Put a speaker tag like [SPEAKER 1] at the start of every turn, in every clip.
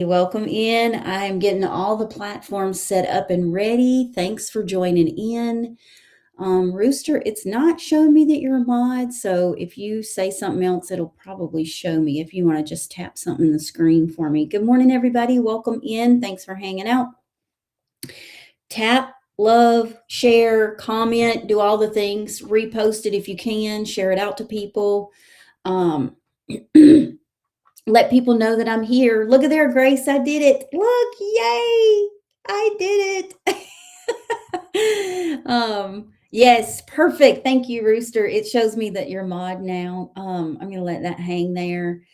[SPEAKER 1] Welcome in. I'm getting all the platforms set up and ready. Thanks for joining in. Rooster, it's not showing me that you're a mod, so if you say something else, it'll probably show me if you want to just tap something in the screen for me. Good morning, everybody. Welcome in. Thanks for hanging out. Tap, love, share, comment, do all the things. Repost it if you can. Share it out to people. Um, let people know that I'm here. Look at there, Grace. I did it. Look, yay. I did it. Yes, perfect. Thank you, Rooster. It shows me that you're mod now. I'm gonna let that hang there.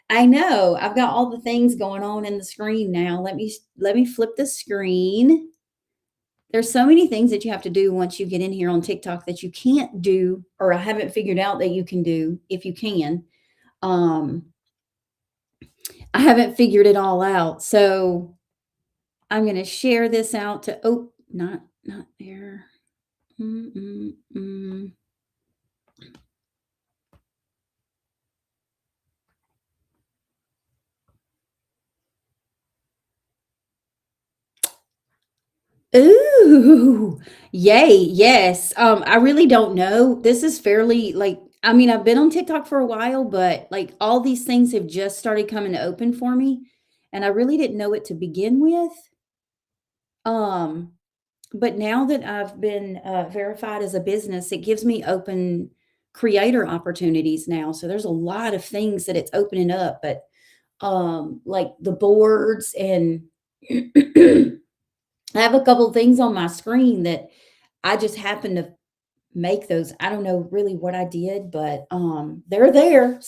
[SPEAKER 1] I know I've got all the things going on in the screen now. Let me flip the screen. There's so many things that you have to do once you get in here on TikTok that you can't do, or I haven't figured out that you can do if you can. I haven't figured it all out. So I'm going to share this out to, oh, not there. Ooh, yay. Yes. I really don't know. This is fairly I mean, I've been on TikTok for a while, but like all these things have just started coming to open for me. And I really didn't know it to begin with. Um, but now that I've been verified as a business, it gives me open creator opportunities now. So there's a lot of things that it's opening up, but like the boards and I have a couple of things on my screen that I just happen to make those. I don't know really what I did, but they're there.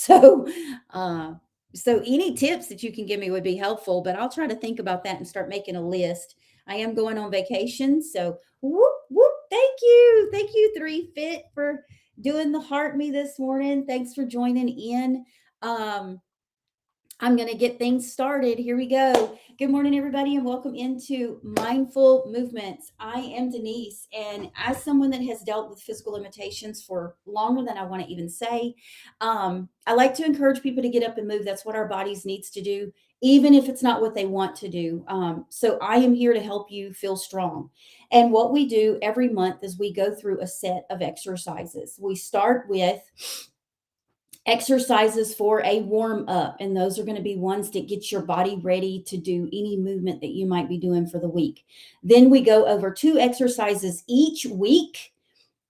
[SPEAKER 1] Uh so any tips that you can give me would be helpful, but I'll try to think about that and start making a list. I am going on vacation, so whoop whoop. Thank you. Thank you 3Fit for doing the heart me this morning. Thanks for joining in. Um I'm going to get things started. Here we go. Good morning, everybody, and welcome into Mindful Movements. I am Denise, and as someone that has dealt with physical limitations for longer than I want to even say, I like to encourage people to get up and move. That's what our bodies needs to do, even if it's not what they want to do. So I am here to help you feel strong. And what we do every month is we go through a set of exercises. We start with exercises for a warm up, and those are going to be ones that get your body ready to do any movement that you might be doing for the week. Then we go over 2 exercises each week,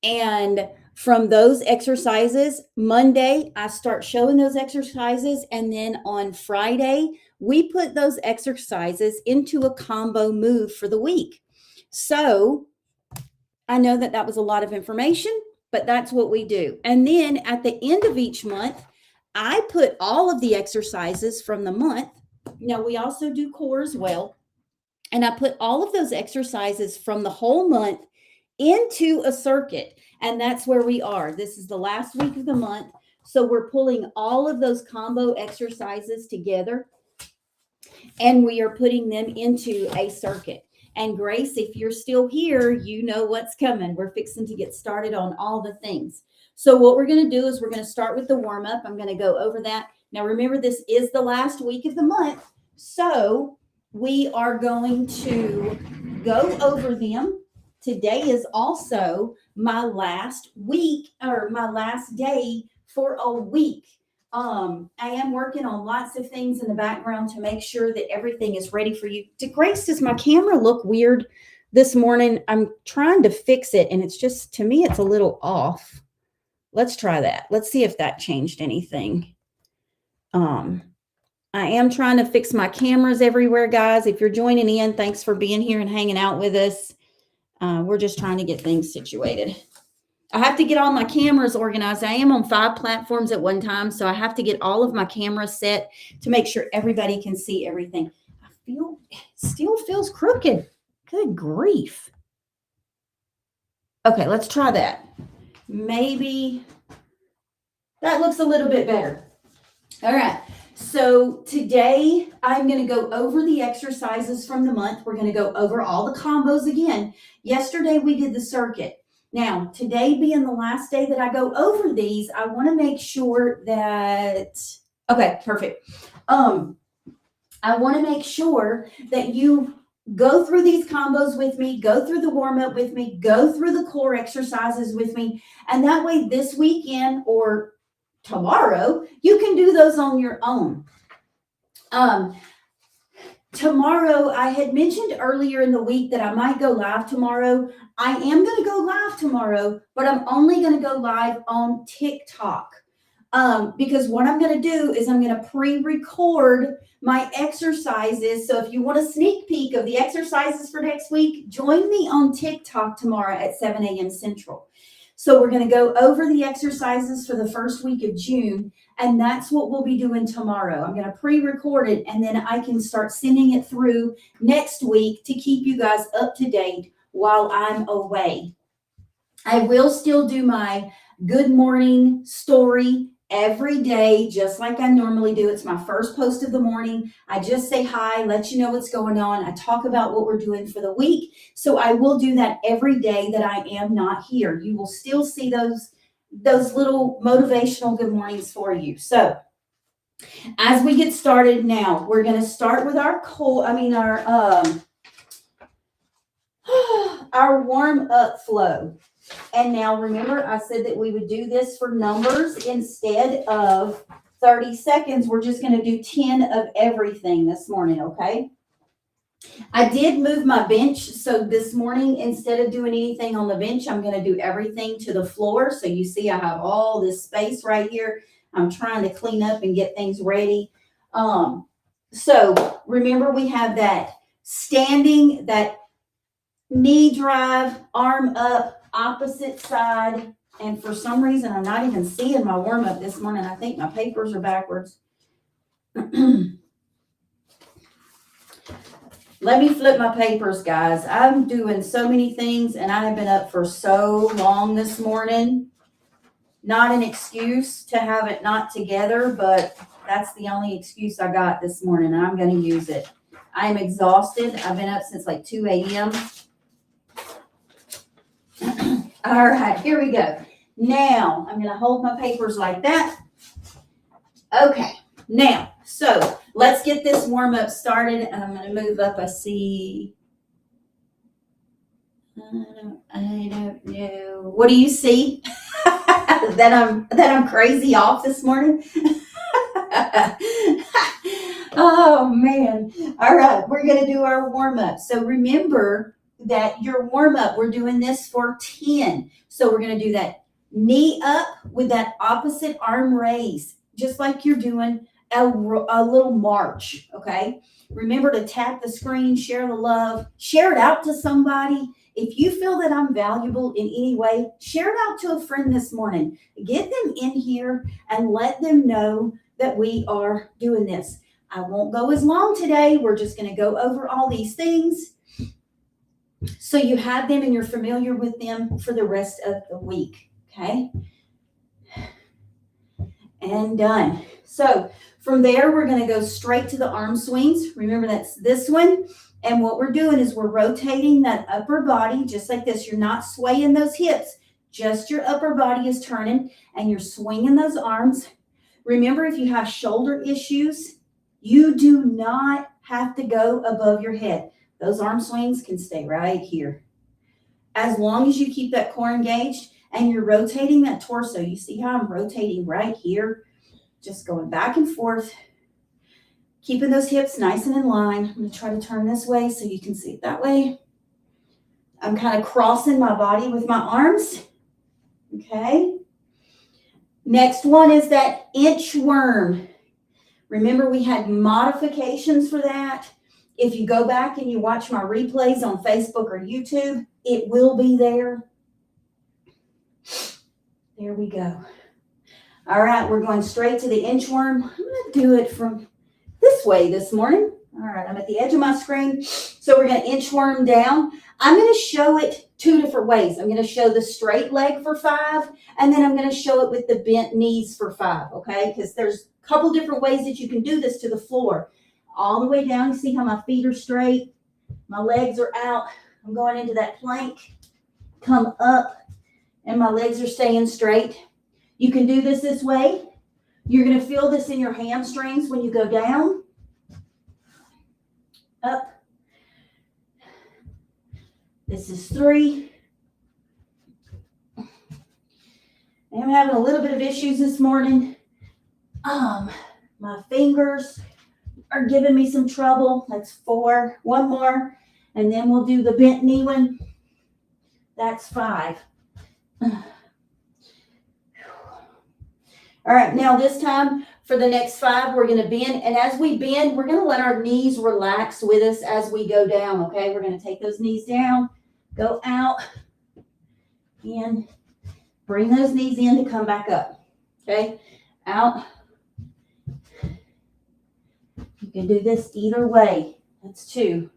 [SPEAKER 1] and from those exercises, Monday I start showing those exercises, and then on Friday we put those exercises into a combo move for the week. So I know that that was a lot of information, but that's what we do. And then at the end of each month, I put all of the exercises from the month. Now, we also do core as well. And I put all of those exercises from the whole month into a circuit. And that's where we are. This is the last week of the month. So we're pulling all of those combo exercises together and we are putting them into a circuit. And Grace, if you're still here, you know what's coming. We're fixing to get started on all the things. So what we're going to do is we're going to start with the warm up. I'm going to go over that. Now, remember, this is the last week of the month. So we are going to go over them. Today is also my last week, or my last day for a week. I am working on lots of things in the background to make sure that everything is ready for you. Grace, does my camera look weird this morning? I'm trying to fix it, and it's just, to me, it's a little off. Let's try that. Let's see if that changed anything. I am trying to fix my cameras everywhere, guys. If you're joining in, thanks for being here and hanging out with us. We're just trying to get things situated. I have to get all my cameras organized. I am on 5 platforms at one time, so I have to get all of my cameras set to make sure everybody can see everything. It still feels crooked. Good grief. Okay, let's try that. Maybe that looks a little bit better. All right. So today I'm going to go over the exercises from the month. We're going to go over all the combos again. Yesterday we did the circuit. Now, today being the last day that I go over these, I want to make sure that, okay, perfect. I want to make sure that you go through these combos with me, go through the warm up with me, go through the core exercises with me. And that way, this weekend or tomorrow, you can do those on your own. Tomorrow, I had mentioned earlier in the week that I might go live tomorrow. I am going to go live tomorrow, but I'm only going to go live on TikTok. Because what I'm going to do is I'm going to pre-record my exercises. So if you want a sneak peek of the exercises for next week, join me on TikTok tomorrow at 7 a.m. Central. So we're going to go over the exercises for the first week of June, and that's what we'll be doing tomorrow. I'm going to pre-record it, and then I can start sending it through next week to keep you guys up to date while I'm away. I will still do my good morning story every day, just like I normally do. It's my first post of the morning. I just say hi, let you know what's going on. I talk about what we're doing for the week. So I will do that every day that I am not here. You will still see those little motivational good mornings for you. So as we get started now, we're going to start with our our warm up flow. And now remember, I said that we would do this for numbers instead of 30 seconds. We're just going to do 10 of everything this morning, okay? I did move my bench. So this morning, instead of doing anything on the bench, I'm going to do everything to the floor. So you see I have all this space right here. I'm trying to clean up and get things ready. So remember, we have that standing, that knee drive, arm up, opposite side. And for some reason, I'm not even seeing my warm up this morning. I think my papers are backwards. Let me flip my papers, guys. I'm doing so many things, and I have been up for so long this morning. Not an excuse to have it not together, but that's the only excuse I got this morning, and I'm going to use it. I am exhausted. I've been up since like 2 a.m. All right, here we go. Now, I'm going to hold my papers like that. Okay, now, so let's get this warm-up started. And I'm going to move up. I see. I don't know. What do you see? that I'm crazy off this morning? Oh, man. All right, we're going to do our warm-up. So remember that your warm-up, we're doing this for 10. So we're going to do that knee up with that opposite arm raise, just like you're doing a little march, okay? Remember to tap the screen, share the love, share it out to somebody. If you feel that I'm valuable in any way, share it out to a friend this morning. Get them in here and let them know that we are doing this. I won't go as long today. We're just going to go over all these things so you have them and you're familiar with them for the rest of the week, okay? And done. So from there, we're going to go straight to the arm swings. Remember, that's this one. And what we're doing is we're rotating that upper body just like this. You're not swaying those hips. Just your upper body is turning and you're swinging those arms. Remember, if you have shoulder issues, you do not have to go above your head. Those arm swings can stay right here. As long as you keep that core engaged and you're rotating that torso. You see how I'm rotating right here? Just going back and forth, keeping those hips nice and in line. I'm going to try to turn this way so you can see it that way. I'm kind of crossing my body with my arms. Okay. Next one is that inchworm. Remember, we had modifications for that. If you go back and you watch my replays on Facebook or YouTube, it will be there. There we go. All right, we're going straight to the inchworm. I'm going to do it from this way this morning. All right, I'm at the edge of my screen. So we're going to inchworm down. I'm going to show it two different ways. I'm going to show the straight leg for 5, and then I'm going to show it with the bent knees for 5, okay? Because there's a couple different ways that you can do this to the floor. All the way down, you see how my feet are straight, my legs are out. I'm going into that plank, come up, and my legs are staying straight. You can do this way. You're going to feel this in your hamstrings when you go down. up. This is 3. I'm having a little bit of issues this morning. My fingers are giving me some trouble. That's 4. One more, and then we'll do the bent knee one. That's 5. All right, now this time for the next 5, we're going to bend. And as we bend, we're going to let our knees relax with us as we go down, okay? We're going to take those knees down, go out, and bring those knees in to come back up, okay? Out. You can do this either way. That's 2.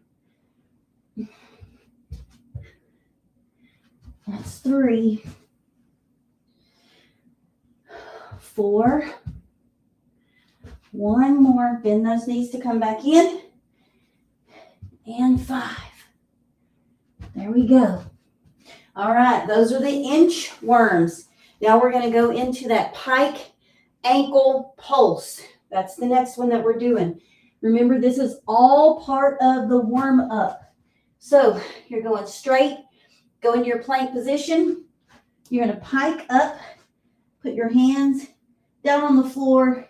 [SPEAKER 1] That's 3. 4. One more. Bend those knees to come back in. And 5. There we go. All right, those are the inchworms. Now we're going to go into that pike ankle pulse. That's the next one that we're doing. Remember, this is all part of the warm up. So you're going straight, go into your plank position. You're going to pike up, put your hands down on the floor,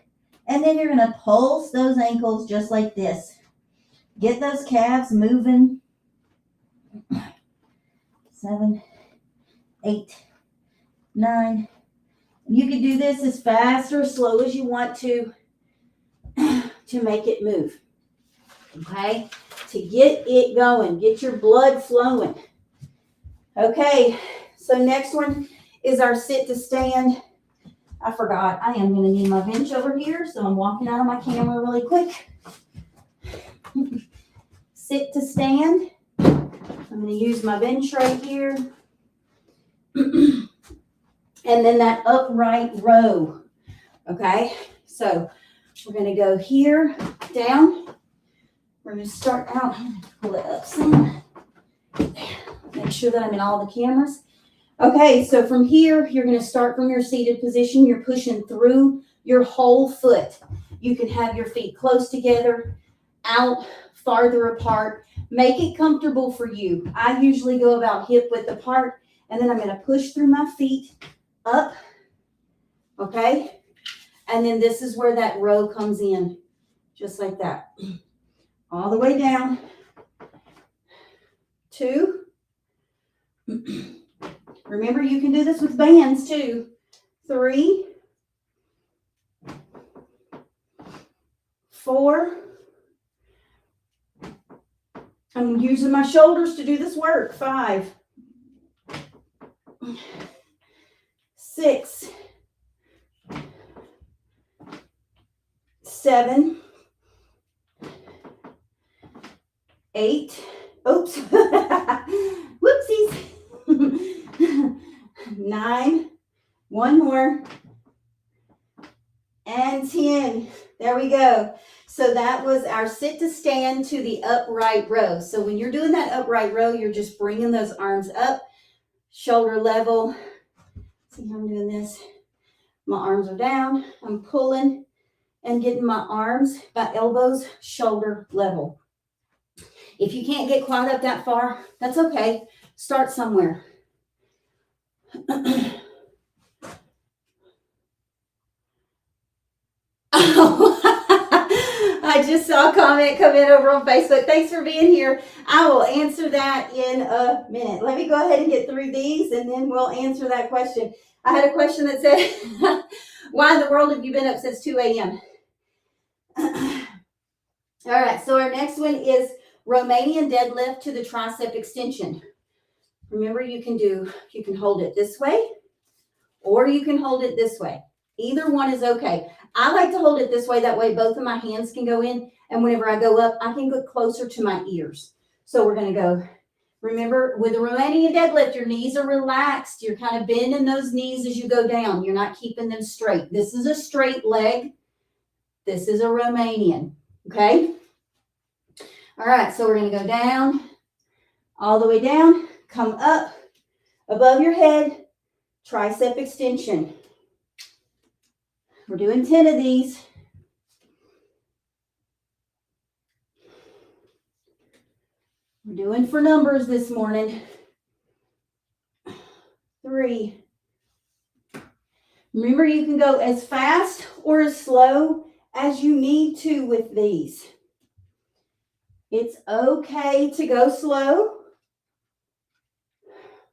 [SPEAKER 1] and then you're going to pulse those ankles just like this. Get those calves moving. 7, 8, 9. You can do this as fast or as slow as you want to make it move. Okay? To get it going, get your blood flowing. Okay, so next one is our sit to stand. I forgot, I am going to need my bench over here, so I'm walking out of my camera really quick. Sit to stand. I'm going to use my bench right here. And then that upright row. Okay, so we're going to go here, down. We're going to start out. I'm going to pull it up some. Make sure that I'm in all the cameras. Okay, so from here, you're going to start from your seated position. You're pushing through your whole foot. You can have your feet close together, out, farther apart. Make it comfortable for you. I usually go about hip width apart, and then I'm going to push through my feet up. Okay, and then this is where that row comes in, just like that. All the way down. 2. Remember, you can do this with bands too. 3, 4. I'm using my shoulders to do this work. 5, 6, 7, 8. Oops. Whoopsies. 9. One more. And 10. There we go. So that was our sit to stand to the upright row. So when you're doing that upright row, you're just bringing those arms up, shoulder level. See how I'm doing this? My arms are down. I'm pulling and getting my arms, my elbows, shoulder level. If you can't get quite up that far, that's okay. Start somewhere. I just saw a comment come in over on Facebook. Thanks for being here. I will answer that in a minute. Let me go ahead and get through these, and then we'll answer that question. I had a question that said, why in the world have you been up since 2 a.m.? All right, so our next one is Romanian deadlift to the tricep extension. Remember, you can hold it this way, or you can hold it this way. Either one is okay. I like to hold it this way. That way both of my hands can go in. And whenever I go up, I can get closer to my ears. So we're going to go. Remember, with the Romanian deadlift, your knees are relaxed. You're kind of bending those knees as you go down. You're not keeping them straight. This is a straight leg. This is a Romanian. Okay? All right. So we're going to go down, all the way down, come up above your head, tricep extension. We're doing 10 of these. We're doing for numbers this morning. 3. Remember, you can go as fast or as slow as you need to with these. It's okay to go slow.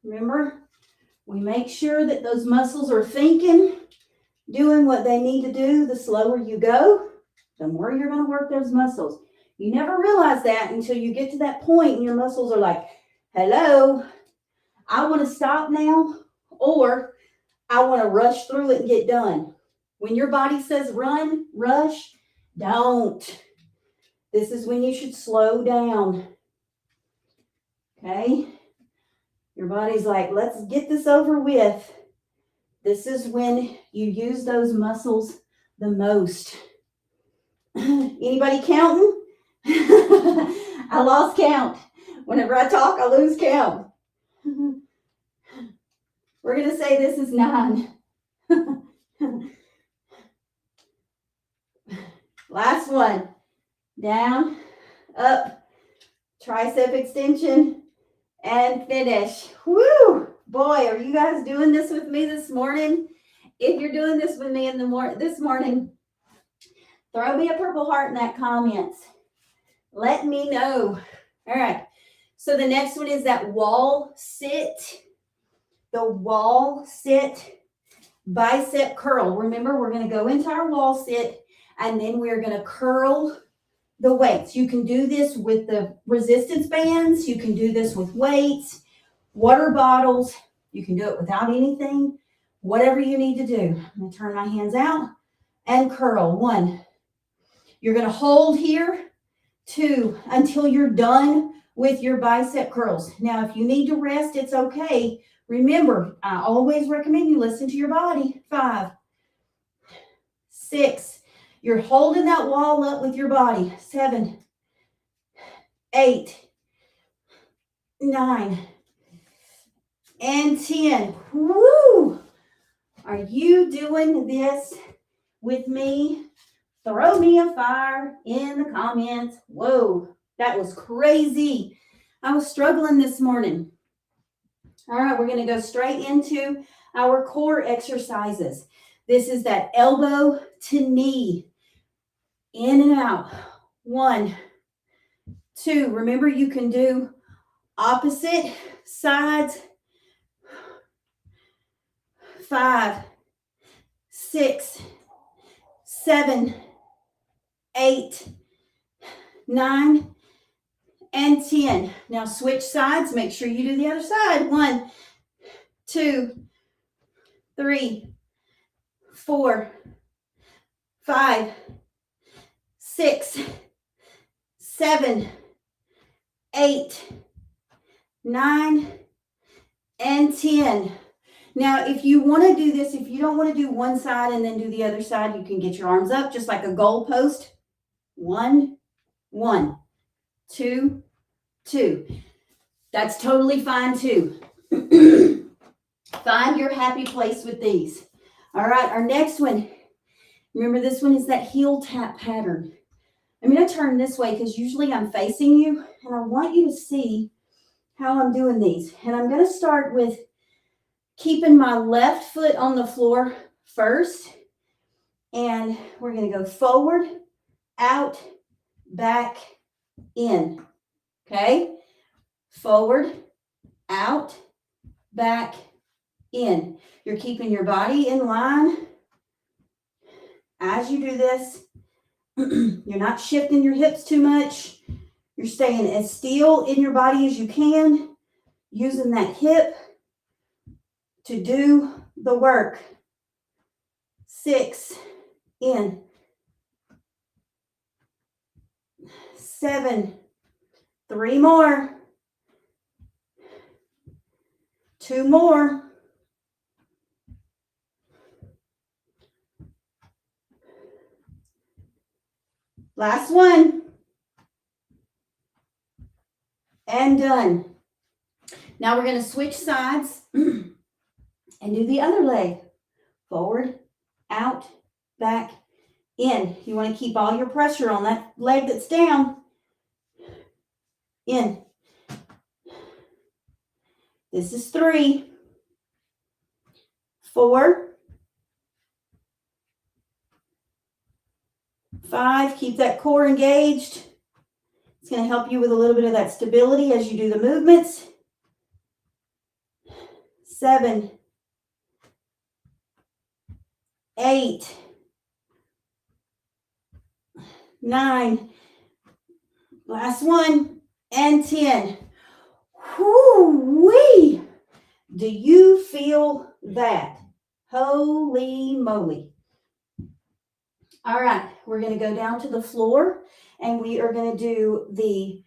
[SPEAKER 1] Remember, we make sure that those muscles are thinking, doing what they need to do. The slower you go, the more you're going to work those muscles. You never realize that until you get to that point and your muscles are like, hello, I want to stop now, or I want to rush through it and get done. When your body says run, rush, don't. This is when you should slow down. Okay? Your body's like, let's get this over with. This is when you use those muscles the most. Anybody counting? I lost count. Whenever I talk, I lose count. We're going to say this is 9. Last one. Down, up, tricep extension, and finish. Woo! Boy, are you guys doing this with me this morning? If you're doing this with me this morning, throw me a purple heart in that comments. Let me know. All right. So the next one is that wall sit. The wall sit bicep curl. Remember, we're going to go into our wall sit, and then we're going to curl the weights. You can do this with the resistance bands. You can do this with weights, water bottles. You can do it without anything, whatever you need to do. I'm going to turn my hands out and curl. 1. You're going to hold here. 2, until you're done with your bicep curls. Now, if you need to rest, it's okay. Remember, I always recommend you listen to your body. 5, 6, you're holding that wall up with your body. 7, 8, 9, and 10. Woo! Are you doing this with me? Throw me a fire in the comments. Whoa, that was crazy. I was struggling this morning. All right, we're going to go straight into our core exercises. This is that elbow to knee. In and out. 1, 2. Remember, you can do opposite sides. 5, 6, 7, 8, 9, and 10. Now switch sides. Make sure you do the other side. 1, 2, 3, 4, 5, 6, 7, 8, 9, and 10. Now, if you want to do this, if you don't want to do one side and then do the other side, you can get your arms up just like a goal post. 1, 1, 2, 2. That's totally fine too. Find your happy place with these. All right, our next one. Remember, this one is that heel tap pattern. I'm going to turn this way because usually I'm facing you, and I want you to see how I'm doing these. And I'm going to start with keeping my left foot on the floor first. And we're going to go forward, out, back, in. Okay? Forward, out, back, in. You're keeping your body in line as you do this. You're not shifting your hips too much. You're staying as still in your body as you can, using that hip to do the work. 6, in. 7, 3 more. 2 more. Last one. And done. Now we're going to switch sides and do the other leg. Forward, out, back, in. You want to keep all your pressure on that leg that's down. In. This is 3, 4, 5. Keep that core engaged. It's going to help you with a little bit of that stability as you do the movements. 7, 8, 9. Last one, and 10. Whoo-wee! Do you feel that? Holy moly. All right, we're going to go down to the floor and we are going to do the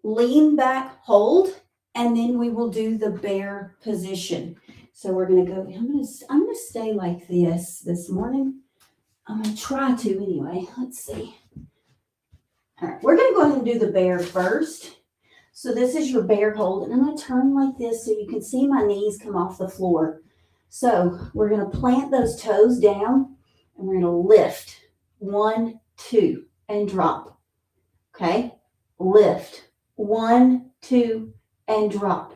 [SPEAKER 1] lean back hold, and then we will do the bear position. So we're going to go, I'm going to stay like this morning. I'm going to try to anyway. Let's see. All right, we're going to go ahead and do the bear first. So this is your bear hold, and I'm going to turn like this so you can see my knees come off the floor. So we're going to plant those toes down, and we're going to lift. 1, 2, and drop. Okay? Lift. 1, 2, and drop.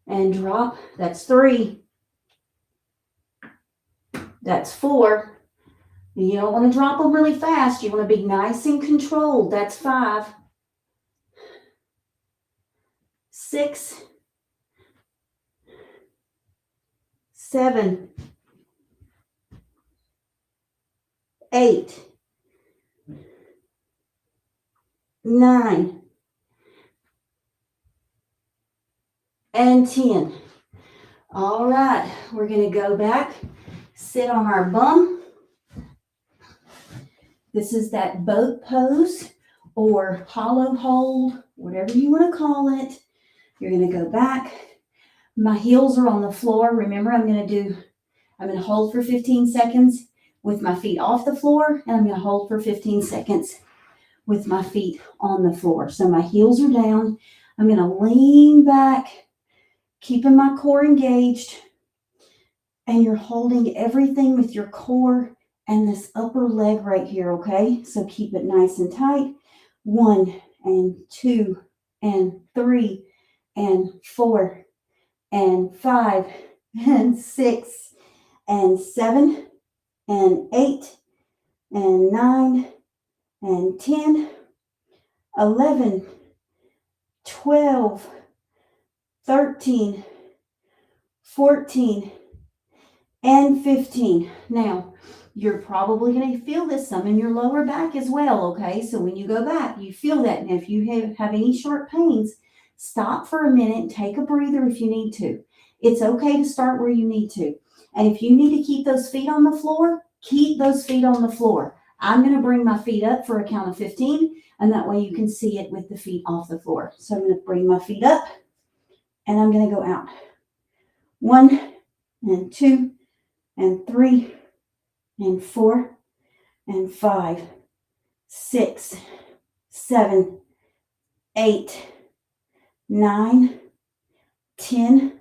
[SPEAKER 1] And drop. That's 3. That's 4. You don't want to drop them really fast. You want to be nice and controlled. That's 5. 6. 7. 8. 9. And 10. All right. We're going to go back, sit on our bum. This is that boat pose or hollow hold, whatever you want to call it. You're going to go back. My heels are on the floor. Remember, I'm going to hold for 15 seconds with my feet off the floor, and I'm going to hold for 15 seconds with my feet on the floor. So my heels are down. I'm going to lean back, keeping my core engaged, and you're holding everything with your core and this upper leg right here, okay? So keep it nice and tight. 1 and 2 and 3 and 4 and 5 and 6 and 7 and 8 and 9 and 10, 11, 12, 13, 14, and 15. Now, you're probably going to feel this some in your lower back as well, okay? So when you go back, you feel that. And if you have any sharp pains, stop for a minute and take a breather if you need to. It's okay to start where you need to. And if you need to keep those feet on the floor, keep those feet on the floor. I'm going to bring my feet up for a count of 15, and that way you can see it with the feet off the floor. So I'm going to bring my feet up, and I'm going to go out. 1 and 2 and 3 and 4 and 5, 6, 7, 8, 9, 10,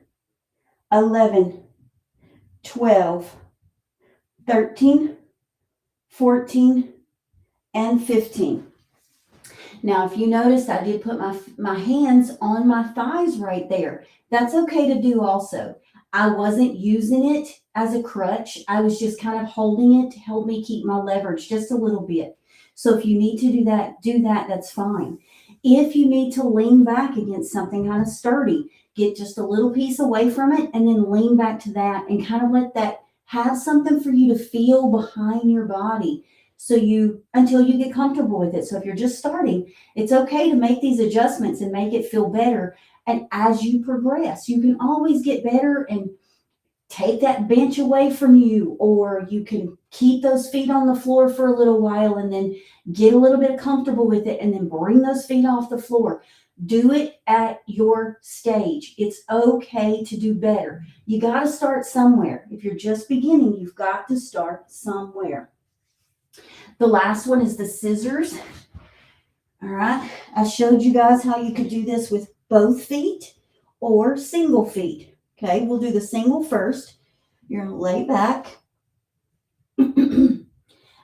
[SPEAKER 1] 11, 12, 13, 14, and 15. Now, if you noticed, I did put my hands on my thighs right there. That's okay to do also. I wasn't using it as a crutch. I was just kind of holding it to help me keep my leverage just a little bit. So if you need to do that, that's fine. If you need to lean back against something kind of sturdy, get just a little piece away from it and then lean back to that and kind of let that have something for you to feel behind your body until you get comfortable with it. So if you're just starting, it's okay to make these adjustments and make it feel better. And as you progress, you can always get better and take that bench away from you, or you can keep those feet on the floor for a little while and then get a little bit comfortable with it and then bring those feet off the floor. Do it at your stage. It's okay to do better. You got to start somewhere. If you're just beginning, you've got to start somewhere. The last one is the scissors. All right. I showed you guys how you could do this with both feet or single feet. Okay, we'll do the single first. You're going to lay back.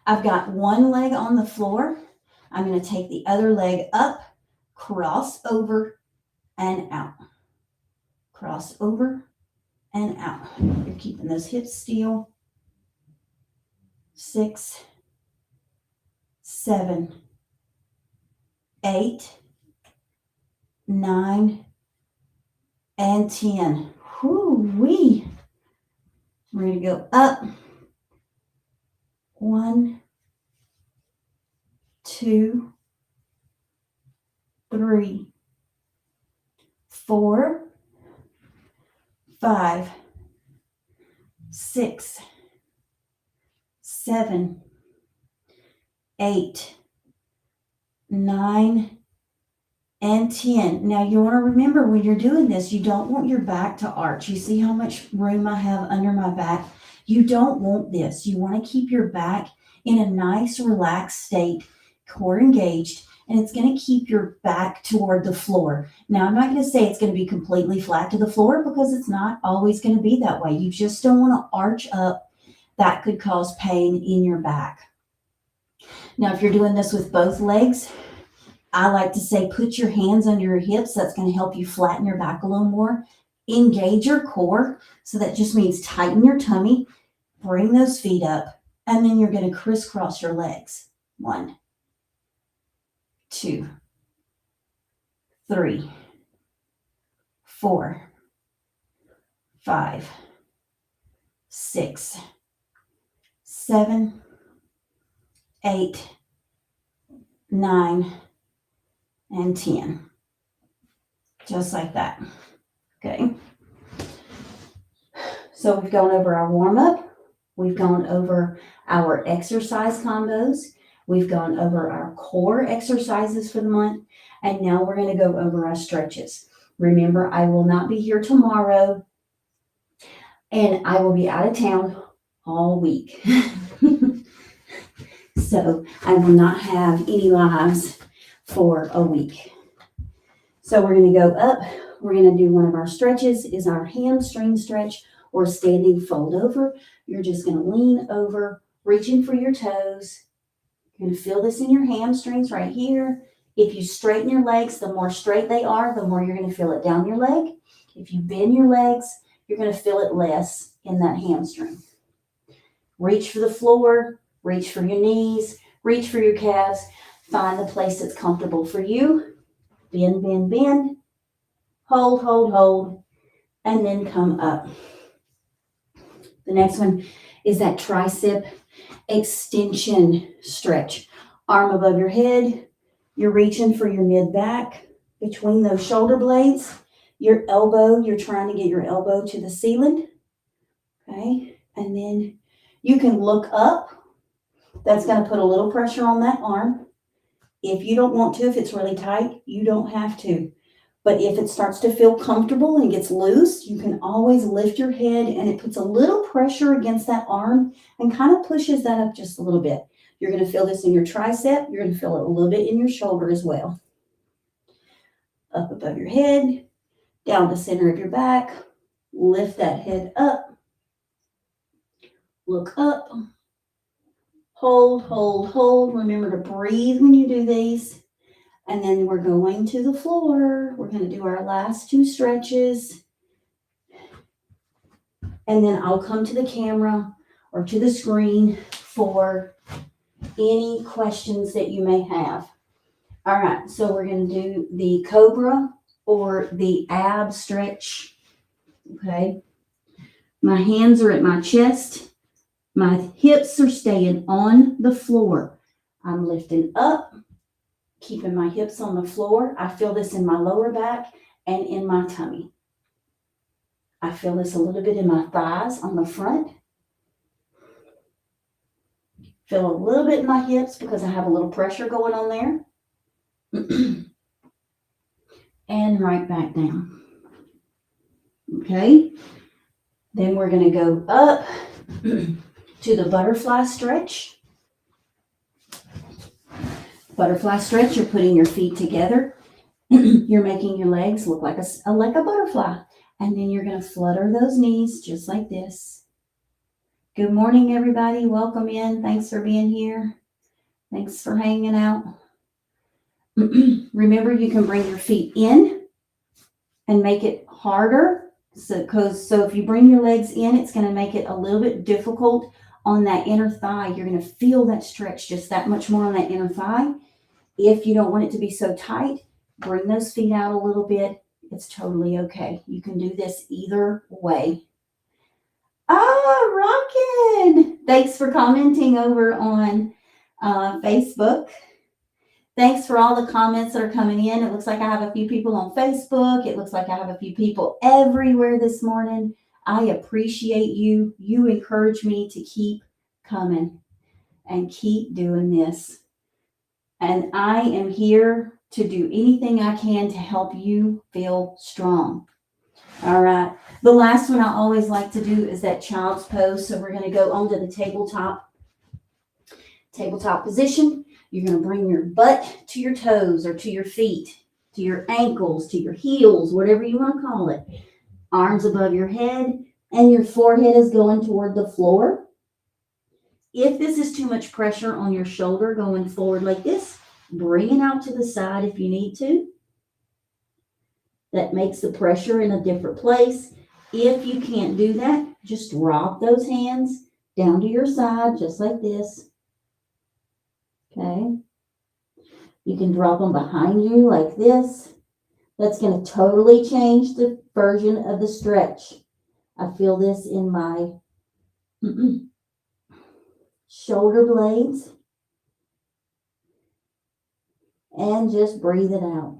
[SPEAKER 1] I've got one leg on the floor. I'm going to take the other leg up, cross over and out, cross over and out. You're keeping those hips still. 6, 7, 8, 9, and 10. Whoo-wee. We're going to go up. 1, 2, 3, 4, 5, 6, 7, 8, 9, and 10. Now you want to remember when you're doing this, you don't want your back to arch. You see how much room I have under my back? You don't want this. You want to keep your back in a nice, relaxed state, core engaged, and it's going to keep your back toward the floor. Now, I'm not going to say it's going to be completely flat to the floor because it's not always going to be that way. You just don't want to arch up. That could cause pain in your back. Now, if you're doing this with both legs, I like to say put your hands under your hips. That's going to help you flatten your back a little more. Engage your core. So that just means tighten your tummy, bring those feet up, and then you're going to crisscross your legs. 1, 2, 3, 4, 5, 6, 7, 8, 9, and 10. Just like that. Okay. So we've gone over our warm-up. We've gone over our exercise combos. We've gone over our core exercises for the month. And now we're going to go over our stretches. Remember, I will not be here tomorrow. And I will be out of town all week. So I will not have any lives for a week. So we're going to go up. We're going to do one of our stretches is our hamstring stretch or standing fold over. You're just going to lean over, reaching for your toes. You're going to feel this in your hamstrings right here. If you straighten your legs, the more straight they are, the more you're going to feel it down your leg. If you bend your legs, you're going to feel it less in that hamstring. Reach for the floor, reach for your knees, reach for your calves. Find the place that's comfortable for you. Bend, bend, bend. Hold, hold, hold. And then come up. The next one is that tricep extension stretch. Arm above your head. You're reaching for your mid-back between those shoulder blades. Your elbow, you're trying to get your elbow to the ceiling. Okay. And then you can look up. That's going to put a little pressure on that arm. If you don't want to, if it's really tight, you don't have to. But if it starts to feel comfortable and gets loose, you can always lift your head and it puts a little pressure against that arm and kind of pushes that up just a little bit. You're going to feel this in your tricep. You're going to feel it a little bit in your shoulder as well. Up above your head, down the center of your back. Lift that head up. Look up. Hold, hold, hold. Remember to breathe when you do these. And then we're going to the floor. We're going to do our last two stretches. And then I'll come to the camera or to the screen for any questions that you may have. All right, so we're going to do the cobra or the ab stretch. Okay. My hands are at my chest. My hips are staying on the floor. I'm lifting up, keeping my hips on the floor. I feel this in my lower back and in my tummy. I feel this a little bit in my thighs on the front. Feel a little bit in my hips because I have a little pressure going on there. And right back down. Okay. Then we're going to go up to the butterfly stretch. Butterfly stretch, you're putting your feet together. You're making your legs look like a butterfly. And then you're going to flutter those knees just like this. Good morning, everybody. Welcome in. Thanks for being here. Thanks for hanging out. Remember, you can bring your feet in and make it harder. So if you bring your legs in, it's going to make it a little bit difficult on that inner thigh. You're going to feel that stretch just that much more on that inner thigh. If you don't want it to be so tight, bring those feet out a little bit. It's totally okay. You can do this either way. Rockin'! Thanks for commenting over on Facebook. Thanks for all the comments that are coming in. It looks like I have a few people on Facebook. It looks like I have a few people everywhere this morning. I appreciate you. You encourage me to keep coming and keep doing this. And I am here to do anything I can to help you feel strong. All right. The last one I always like to do is that child's pose. So we're going to go onto the tabletop position. You're going to bring your butt to your toes or to your feet, to your ankles, to your heels, whatever you want to call it. Arms above your head, and your forehead is going toward the floor. If this is too much pressure on your shoulder going forward like this, bring it out to the side if you need to. That makes the pressure in a different place. If you can't do that, just drop those hands down to your side, just like this. Okay. You can drop them behind you like this. That's going to totally change the version of the stretch. I feel this in my shoulder blades. And just breathe it out.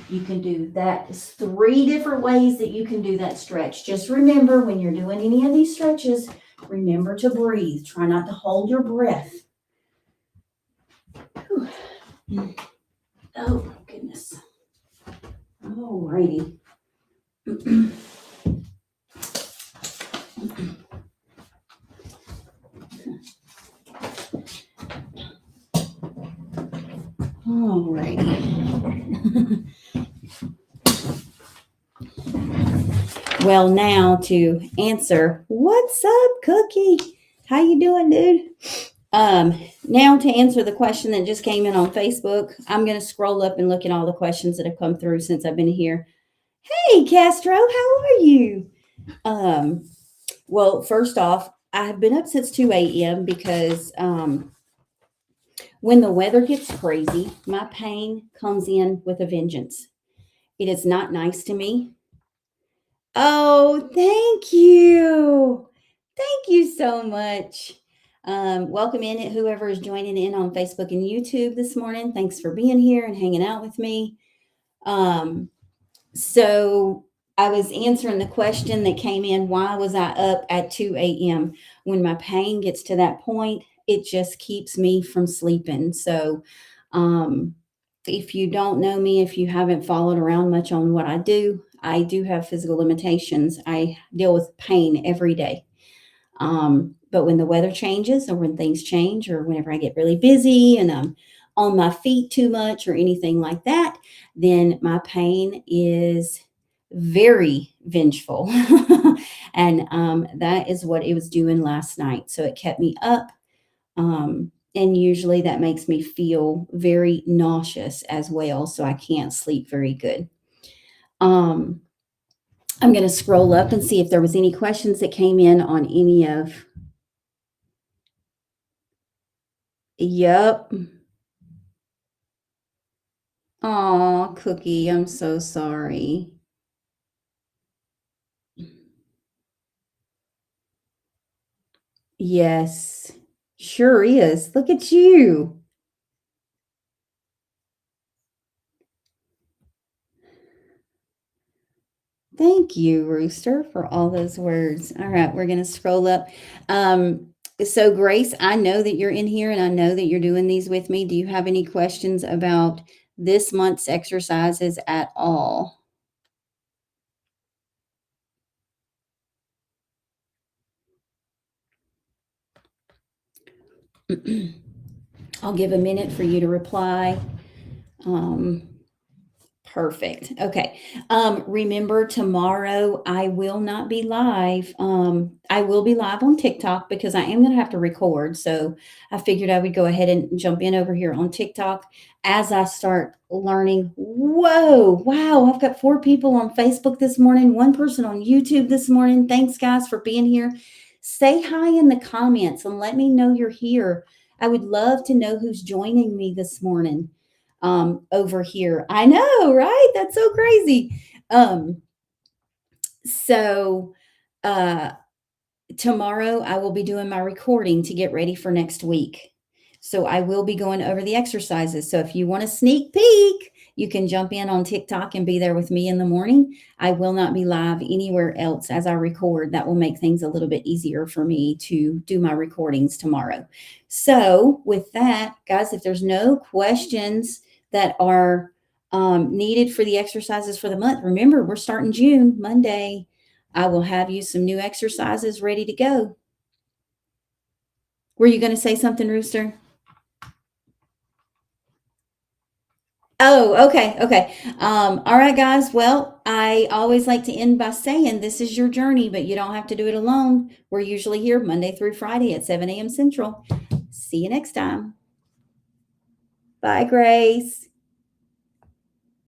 [SPEAKER 1] You can do that. It's 3 different ways that you can do that stretch. Just remember, when you're doing any of these stretches, remember to breathe. Try not to hold your breath. Whew. Oh, goodness. All righty. All righty. Well, now to answer, what's up, Cookie? How you doing, dude? Now to answer the question that just came in on Facebook, I'm going to scroll up and look at all the questions that have come through since I've been here. Hey, Castro, how are you? Well, first off, I've been up since 2 a.m. because when the weather gets crazy, my pain comes in with a vengeance. It is not nice to me. Oh, thank you. Thank you so much. Welcome in whoever is joining in on Facebook and YouTube this morning. Thanks for being here and hanging out with me. So I was answering the question that came in, why was I up at 2 a.m.? When my pain gets to that point, it just keeps me from sleeping. So if you don't know me, if you haven't followed around much on what I do have physical limitations. I deal with pain every day. But when the weather changes or when things change or whenever I get really busy and I'm on my feet too much or anything like that, then my pain is very vengeful. And that is what it was doing last night. So it kept me up. And usually that makes me feel very nauseous as well. So I can't sleep very good. I'm going to scroll up and see if there was any questions that came in on any of. Yep. Aw, Cookie, I'm so sorry. Yes, sure is. Look at you. Thank you, Rooster, for all those words. All right, we're going to scroll up. So, Grace, I know that you're in here and I know that you're doing these with me. Do you have any questions about this month's exercises at all? I'll give a minute for you to reply. Perfect. Okay. Remember tomorrow I will not be live. I will be live on TikTok because I am going to have to record. So I figured I would go ahead and jump in over here on TikTok as I start learning. Whoa, wow. I've got 4 people on Facebook this morning, 1 person on YouTube this morning. Thanks, guys, for being here. Say hi in the comments and let me know you're here. I would love to know who's joining me this morning over here. I know, right? That's so crazy. Um, so uh tomorrow I will be doing my recording to get ready for next week. So I will be going over the exercises. So if you want a sneak peek, you can jump in on TikTok and be there with me in the morning. I will not be live anywhere else as I record. That will make things a little bit easier for me to do my recordings tomorrow. So with that, guys, if there's no questions that are needed for the exercises for the month, remember we're starting June, Monday. I will have you some new exercises ready to go. Were you going to say something, Rooster? Oh, okay, okay. All right, guys. Well, I always like to end by saying this is your journey, but you don't have to do it alone. We're usually here Monday through Friday at 7 a.m. Central. See you next time. Bye, Grace.